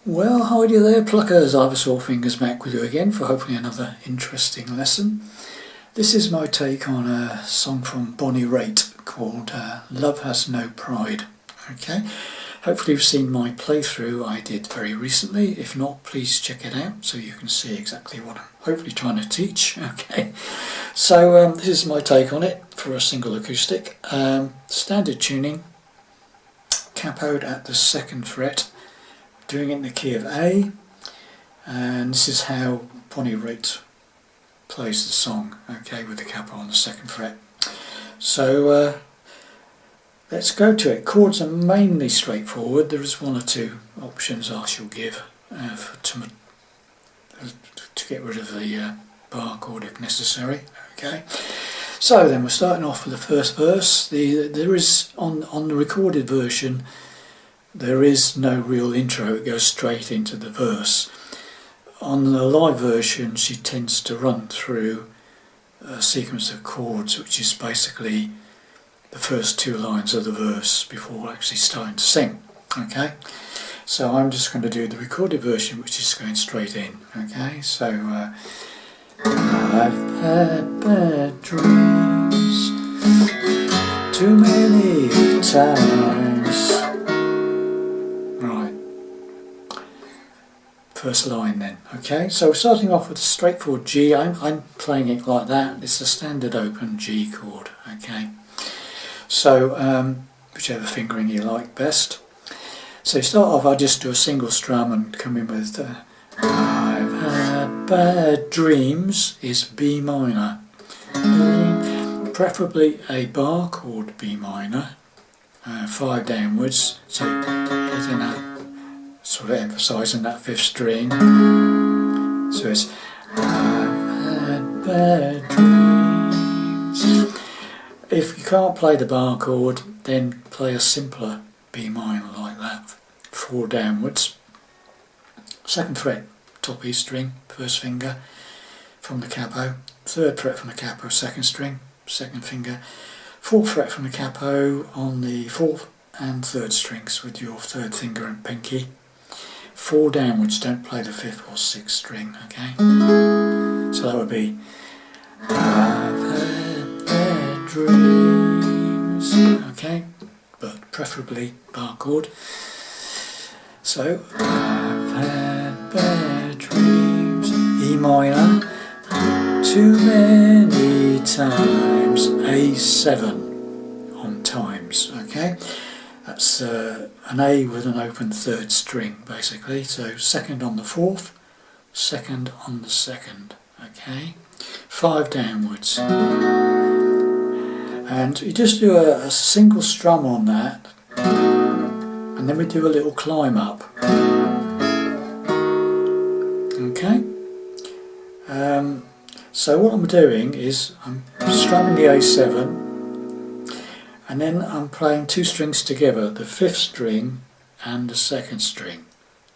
Well, hi there pluckers, Ivor Fingers back with you again for hopefully another interesting lesson. This is my take on a song from Raitt called Love Has No Pride. Okay, hopefully you've seen my playthrough I did very recently. If not, please check it out so you can see exactly what I'm hopefully trying to teach. Okay, so this is my take on it for a single acoustic. Standard tuning, capoed at the 2nd fret. Doing it in the key of A, and this is how Raitt plays the song, okay, with the capo on the 2nd fret. So let's go to it. Chords are mainly straightforward. There is one or two options I shall give to get rid of the bar chord if necessary. Okay. So then we're starting off with the first verse. There is on the recorded version. There is no real intro, it goes straight into the verse. On the live version she tends to run through a sequence of chords which is basically the first 2 lines of the verse before actually starting to sing. Okay, so I'm just going to do the recorded version which is going straight in. Okay, so I've had bad dreams too many times. First line then. Okay, so we're starting off with a straightforward G. I'm playing it like that. It's a standard open G chord. Okay, so whichever fingering you like best. So you start off, I just do a single strum and come in with I've had bad dreams is B minor. Preferably a bar chord B minor, 5 downwards, so hitting that, sort of emphasising that 5th string. So it's I've had bad dreams. If you can't play the bar chord, then play a simpler B minor like that, 4 downwards. 2nd fret, top E string, 1st finger from the capo. 3rd fret from the capo, 2nd string, 2nd finger. 4th fret from the capo on the 4th and 3rd strings with your 3rd finger and pinky. 4 downwards, don't play the 5th or 6th string, okay? So that would be I've had bad dreams, okay? But preferably bar chord. So I've had bad dreams, E minor, too many times, A7 on times, okay? That's an A with an open 3rd string basically, so 2nd on the 4th, 2nd on the 2nd, okay? 5 downwards. And you just do a single strum on that, and then we do a little climb up. Okay? So what I'm doing is I'm strumming the A7, and then I'm playing 2 strings together, the 5th string and the 2nd string,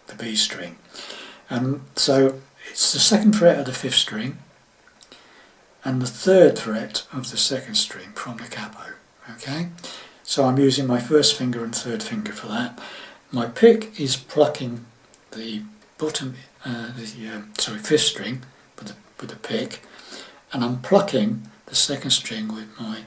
the B string. So it's the 2nd fret of the 5th string and the 3rd fret of the 2nd string from the capo. Okay, so I'm using my 1st finger and 3rd finger for that. My pick is plucking the bottom, 5th string with the pick, and I'm plucking the 2nd string with my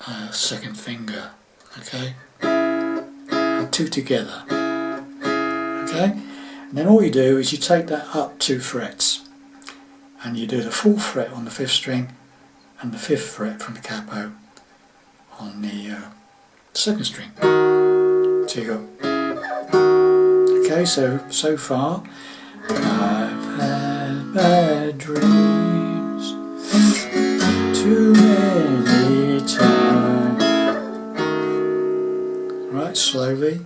2nd finger, okay, and 2 together, okay, and then all you do is you take that up 2 frets and you do the 4th fret on the 5th string and the 5th fret from the capo on the 2nd string. So you go, okay, so far I've had bad dreams too many times. Right, slowly.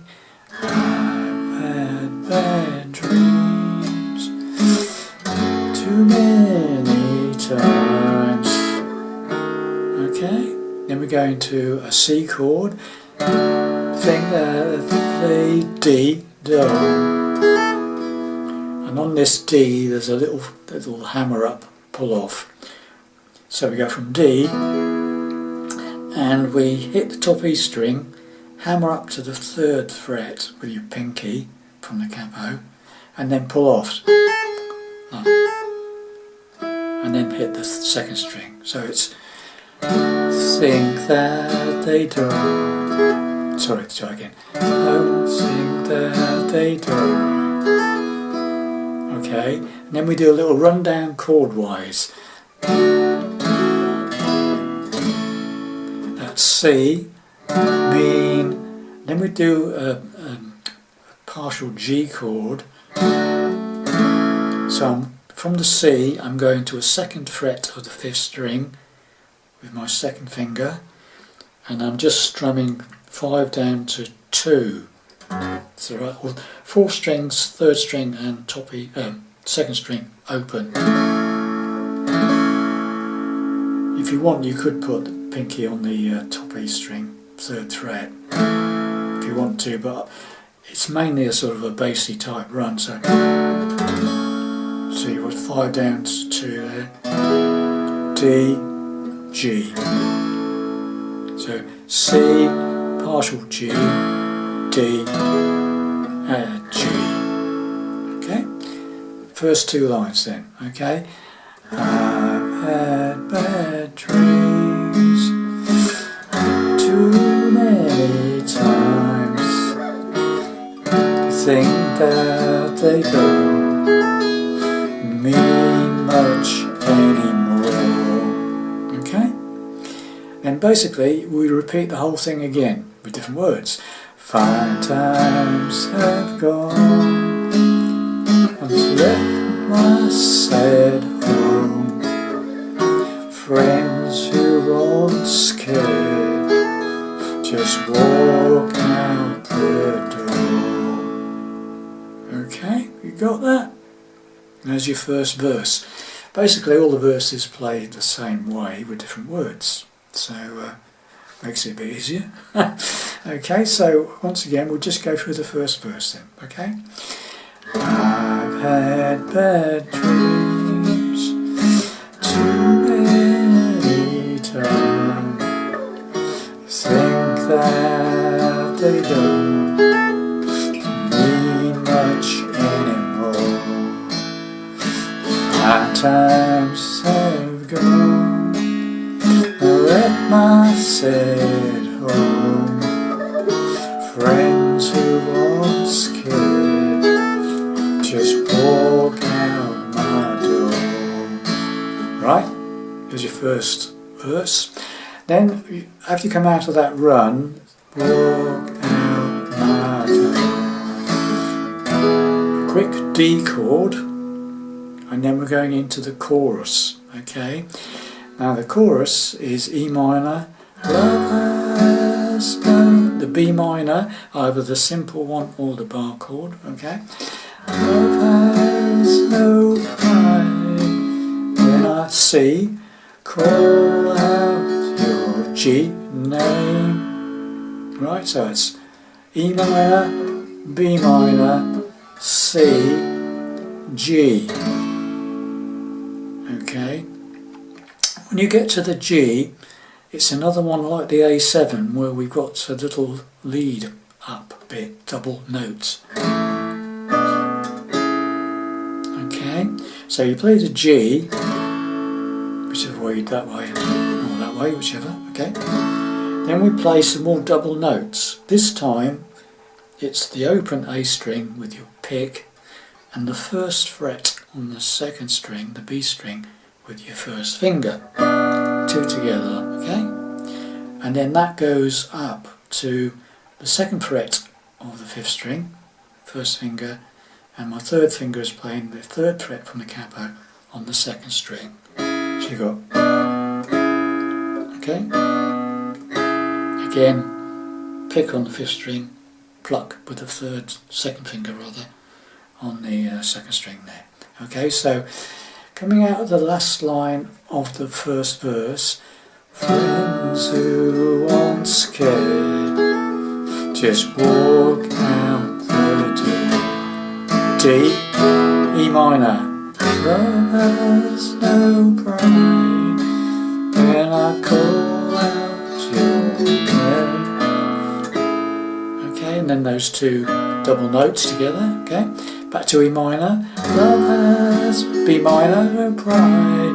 I've had bad dreams too many times. Okay, then we go into a C chord. The D, Do. And on this D there's a little hammer up, pull off. So we go from D and we hit the top E string, hammer up to the 3rd fret with your pinky from the capo, and then pull off, and then hit the second string. So it's think that they don't. Sorry, try again. Don't think that they don't. Okay, and then we do a little rundown chord-wise. That's C, mean. Then we do a partial G chord. So from the C, I'm going to a second fret of the 5th string with my second finger, and I'm just strumming 5 down to 2. So right, well, 4 strings, 3rd string and top E, 2nd string open. If you want, you could put the pinky on the top E string, 3rd fret, if you want to, but it's mainly a sort of a bassy type run. So you got 5 down to 2 there, D, G. So C, partial G, D, G. Okay, first 2 lines then. Okay, I've had bad dreams too many times to think that they don't mean much anymore. Okay, and basically we repeat the whole thing again with different words. 5 times have gone, I've left my sad home, friends who aren't scared, just walk out the door. Okay, you got that? There's your first verse. Basically all the verses play the same way with different words, so makes it a bit easier. Okay, so once again we'll just go through the first verse then. Okay, I've had bad dreams too many times, think that they don't mean much anymore. 5 times have gone, I left my sad home, friends who aren't scared, just walk out my door. Right, here's your first verse. Then after you come out of that run, walk out my door. Quick D chord, and then we're going into the chorus. Okay, now the chorus is E minor, love has no, the B minor, either the simple one or the bar chord. Okay, love has no pride, then I C, call out your G name. Right, so it's E minor, B minor, C, G. Okay, when you get to the G, it's another one like the A7 where we've got a little lead up bit, double notes. Okay, so you play the G, whichever way, that way or that way, whichever. Okay, then we play some more double notes. This time it's the open A string with your pick and the 1st fret on the 2nd string, the B string, with your 1st finger. 2 together, okay? And then that goes up to the 2nd fret of the 5th string, 1st finger, and my 3rd finger is playing the 3rd fret from the capo on the 2nd string. So you got, okay? Again, pick on the 5th string, pluck with the 2nd finger rather, on the 2nd string there. Okay, so coming out of the last line of the first verse, friends who aren't scared, just walk out the door. D, E minor, love has no pride, when I call out your name. Okay, and then those 2 double notes together. Okay, Back to E minor. Love has B minor, no pride.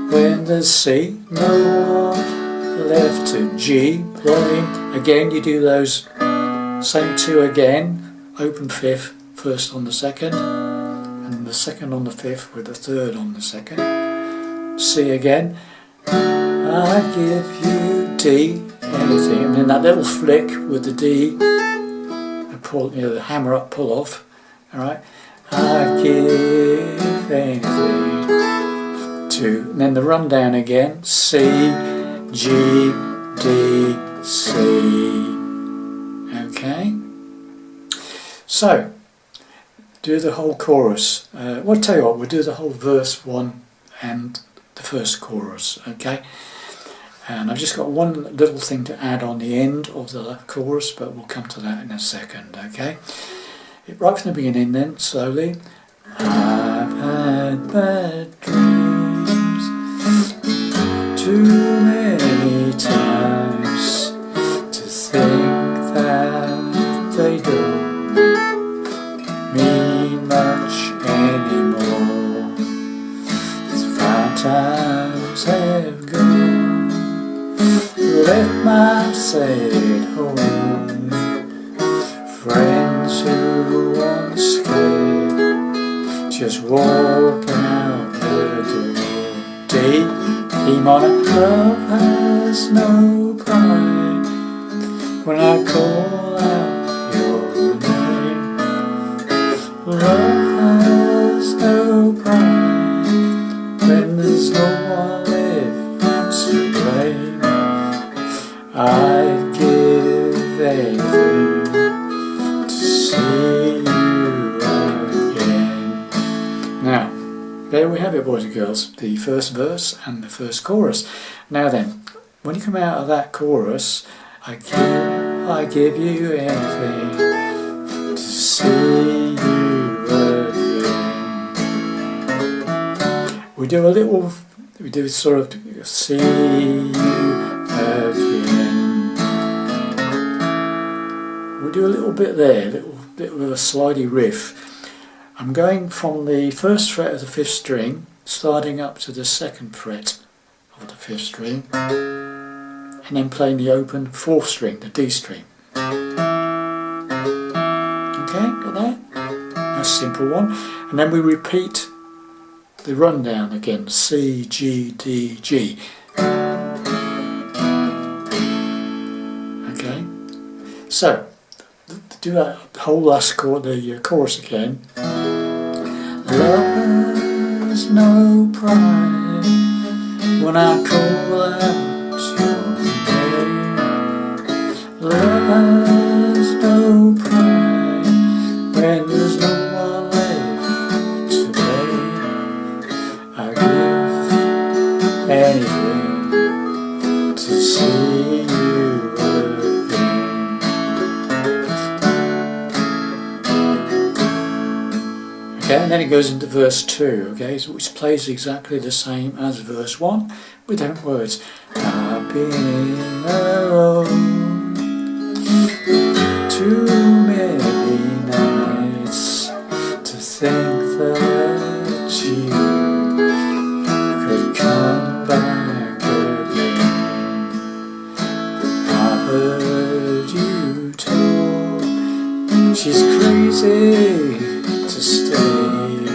When there's C, no one left to G. Playing again, you do those same two again. Open fifth, first on the second, and the second on the fifth with the third on the second. C again. I give you D, anything, and then that little flick with the D, and pull, you know, the hammer up, pull off. All right. I give anything to, and then the rundown again. C, G, D, C. Okay. So, do the whole chorus. Well, I'll tell you what, we'll do the whole verse 1 and the first chorus, okay? And I've just got one little thing to add on the end of the chorus, but we'll come to that in a second, okay? Right from the beginning then, slowly. I've had bad dreams too many times to think that they don't mean much anymore. The fine times have gone, left my sad home. Friends who once cared just walk out the door. D, E minor. Love has no pride when I call out your name. Love has no pride when there's no one left to blame. I'd give anything to see you again. Now, there we have it, boys and girls, the first verse and the first chorus. Now then, when you come out of that chorus, I give you anything to see you again. We do sort of see you again. We'll do a little bit there, a little bit of a slidey riff. I'm going from the first fret of the fifth string, sliding up to the second fret of the fifth string, and then playing the open fourth string, the D string. Okay, got that? Nice simple one. And then we repeat the rundown again, C, G, D, G. Okay, so do that whole last chord, the chorus again. Love has no pride when I call out your name. Love has no pride when there's no one left to blame. I give anything to see you again. Okay, and then it goes into verse 2, okay, which plays exactly the same as verse 1 with different words. I've been alone too many nights to think that you could come back again. I've heard you talk, she's crazy to stay,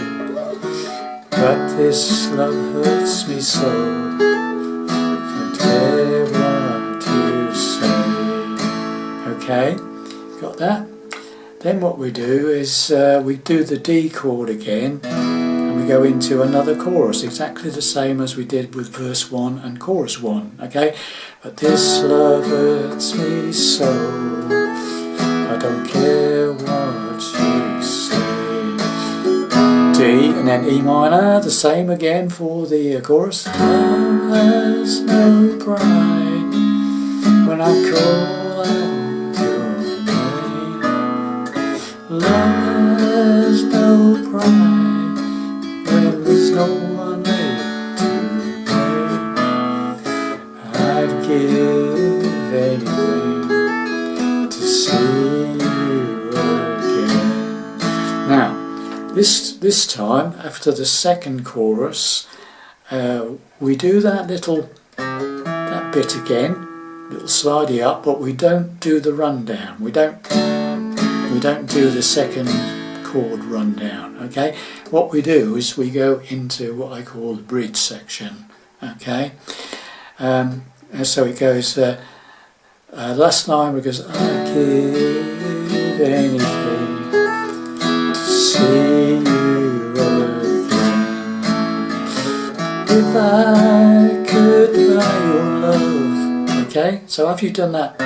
but this love hurts me so. Don't care what you say. Okay, got that? Then what we do is we do the D chord again, and we go into another chorus, exactly the same as we did with verse 1 and chorus 1. Okay, but this love hurts me so. I don't care what you say. D, and then E minor, the same again for the chorus. Love has no pride when I call out your name. Love has no pride when there's no one left to blame. I'd give anything to see you again. Now, This time, after the second chorus, we do that bit again, little slidey up, but we don't do the rundown. We don't do the second chord rundown. Okay, what we do is we go into what I call the bridge section. Okay, and so it goes. Last line because I give anything to see you again. If I could buy your love. Okay, so after you've done that,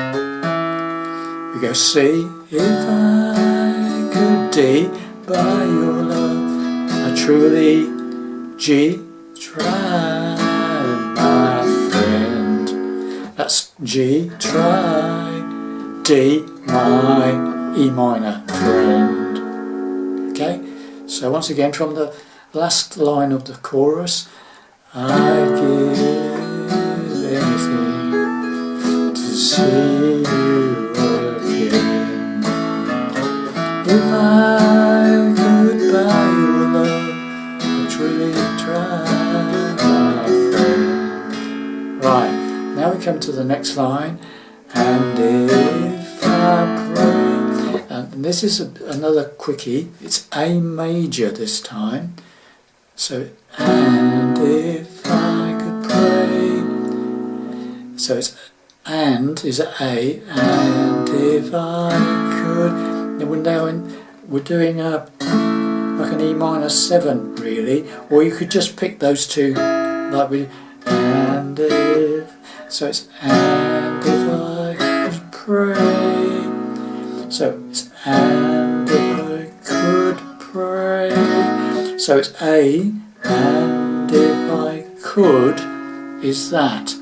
we go C. If I could D, buy your love, I truly G, try my friend. That's G, try, D, my E minor friend. Okay, so once again from the last line of the chorus, I'd give anything to see you again. If I could buy your love, I'd really try my friend. Right, now we come to the next line, and if I pray, and this is another quickie, it's A major this time, so and if I could pray, so it's and is A, and if I could, and we're doing like an E minor 7 really, or you could just pick those two like we, and if, so it's and if I could pray, so it's and if I could pray, so it's A, and if I could is that.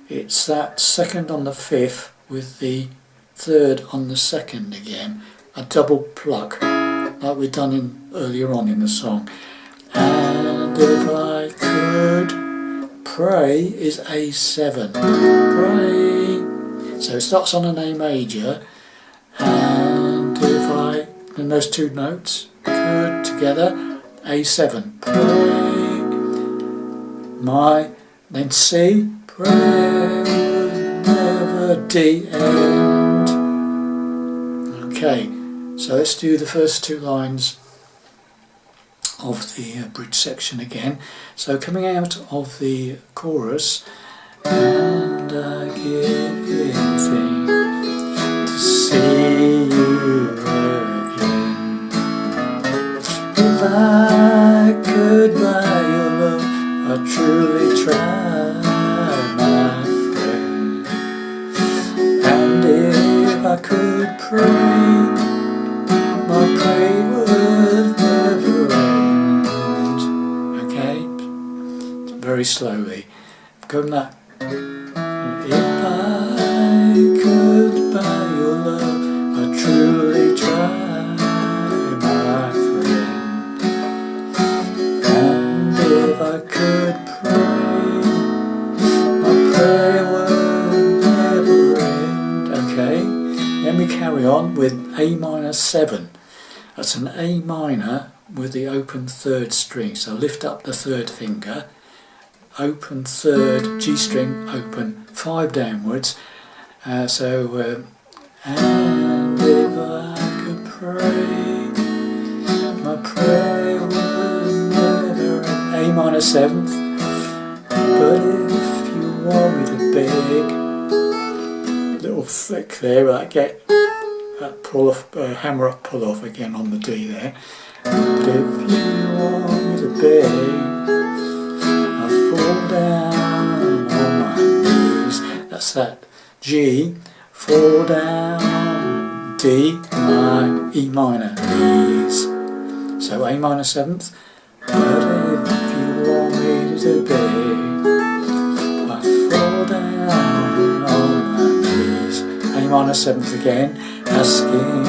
It's that second on the fifth with the third on the second again, a double pluck like we've done earlier on in the song. And if I could pray is A7, pray, so it starts on an A major, and if I, then those two notes could together, A7, pray, my, then C, pray will never D end. Okay, so let's do the first two lines of the bridge section again. So coming out of the chorus, and I give anything to see you again. If I could buy your love, I'd truly try. If I could pray, my prayer would never end. Okay, very slowly. Go from that. If I could buy your love, I'd truly try, my friend. And if I could pray, my prayer would never end. Okay. Then we carry on with A minor 7. That's an A minor with the open third string. So lift up the third finger, open third, G string open, 5 downwards. And if I could pray, my prayer would never end. A minor 7th. But if you want me to beg, little flick there, I get that pull off, hammer up, pull off again on the D there. But if you want me to beg, I fall down on my knees. That's that G, fall down, D, my E minor, knees. So A minor 7th. But if you want me to beg, I fall down on my knees. A minor 7th again, asking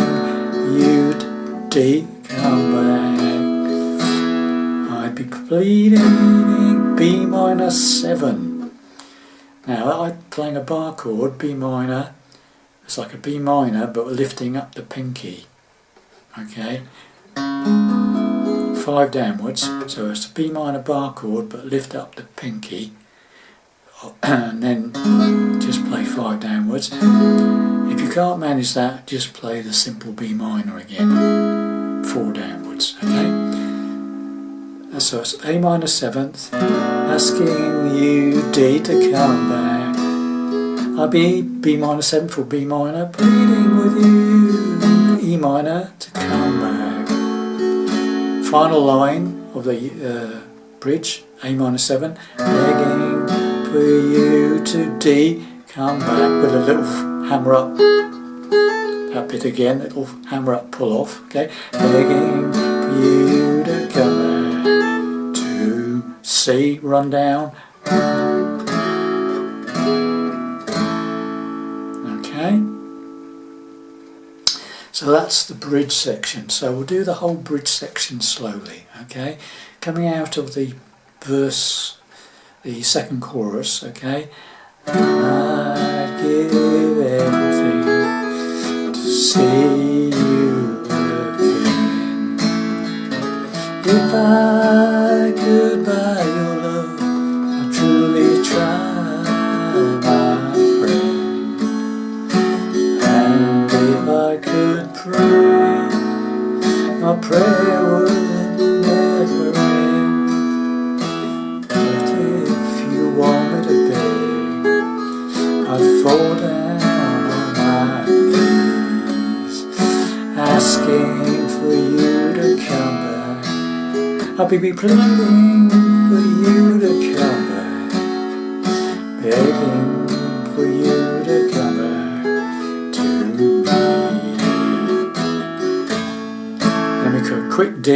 you to D, come back. I'd be pleading B minor 7. Now I'm playing a bar chord, B minor. It's like a B minor, but we're lifting up the pinky. Okay. 5 downwards, so it's a B minor bar chord, but lift up the pinky, and then just play 5 downwards. If you can't manage that, just play the simple B minor again, 4 downwards, okay? So it's A minor 7th, asking you D to come back. I'll be B minor 7th or B minor, pleading with you, E minor to come back. Final line of the bridge, A minor 7, begging for you to D, come back with a little hammer up. That bit again, little hammer up, pull off, okay? Begging for you to come back to C, run down. Okay? So that's the bridge section. So we'll do the whole bridge section slowly, okay? Coming out of the verse, the second chorus, okay? I'd give everything to see you again. If I could buy your love, I'd truly try, my friend. And if I could pray, my prayer would never end. But if you want me to beg, I'd fall down on my knees, asking for you to come back. I'll be pleading for you to come back, begging for you to come back to me. Then we go quick D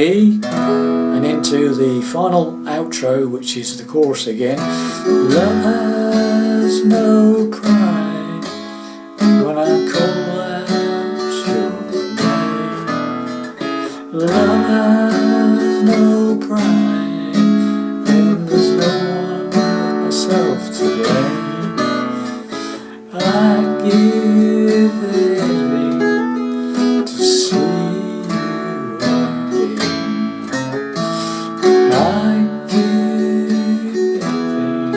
and into the final outro, which is the chorus again. Love has no pride when I call out your name. Love has no pride when there's no one but myself to blame. I give everything to see you again. I give everything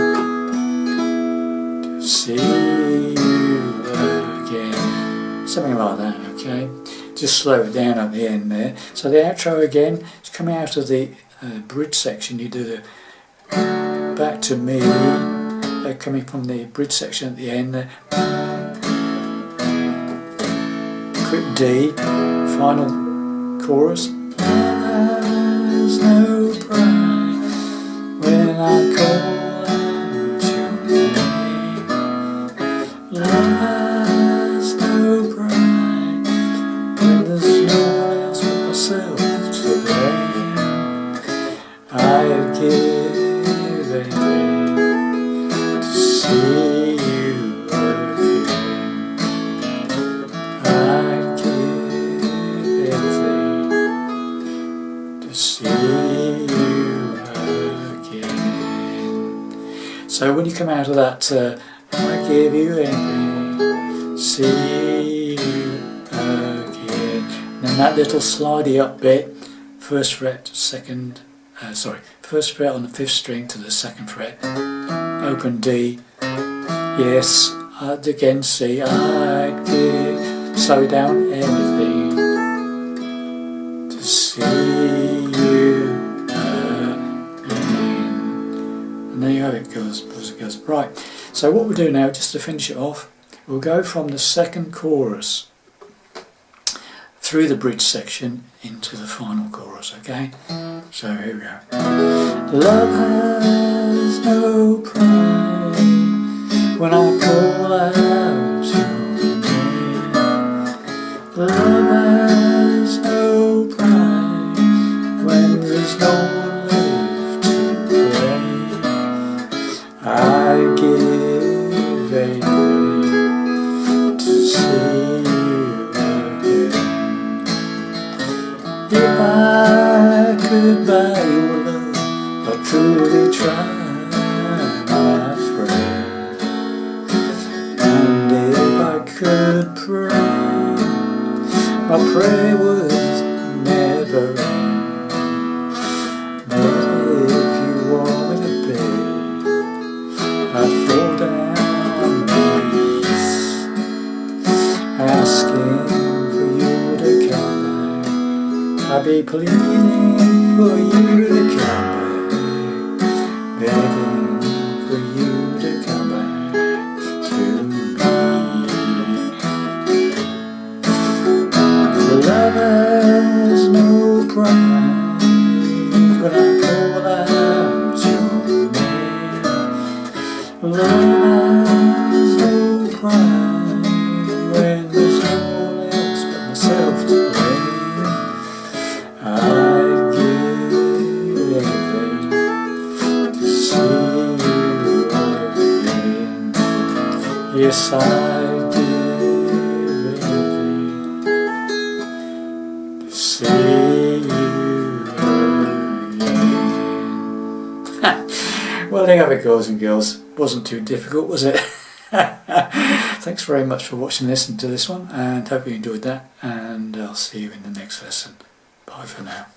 to see you again. Something like that, okay? Just slow it down at the end there. So the outro again, it's coming out of the bridge section. You do the back to me, coming from the bridge section at the end there. Quick D, final chorus. There's no pride when I call out your name. Love has no pride when there's no one else but myself to blame. I'd give anything to see you again. I'd give anything to see you again. So when you come out of that, I give you anything, see you again. And then that little slidey up bit, first fret, first fret on the 5th string to the 2nd fret, open D, yes, again C, I'd give, slow it down, anything to see you again. And there you have it, girls, boys and girls. Right, so what we'll do now, just to finish it off, we'll go from the second chorus through the bridge section into the final chorus, okay? So here we go. Love has no pride when I call out your name. Love has no pride when there's no one left to blame. I give anything to see you again. If I could buy your love, I'd truly try, my friend. And if I could pray, my prayer would never end. be pleading for you to come back, begging for you to come back to me. Love has no pride when I call out your name. Love has no pride when there's no one else but myself to blame. I'd give anything to see you again. Yes, I'd give anything to see you again. Well, there you have it, guys and girls. Wasn't too difficult, was it? Thanks very much for watching and listening to this one, and hope you enjoyed that, and I'll see you in the next lesson. Bye for now.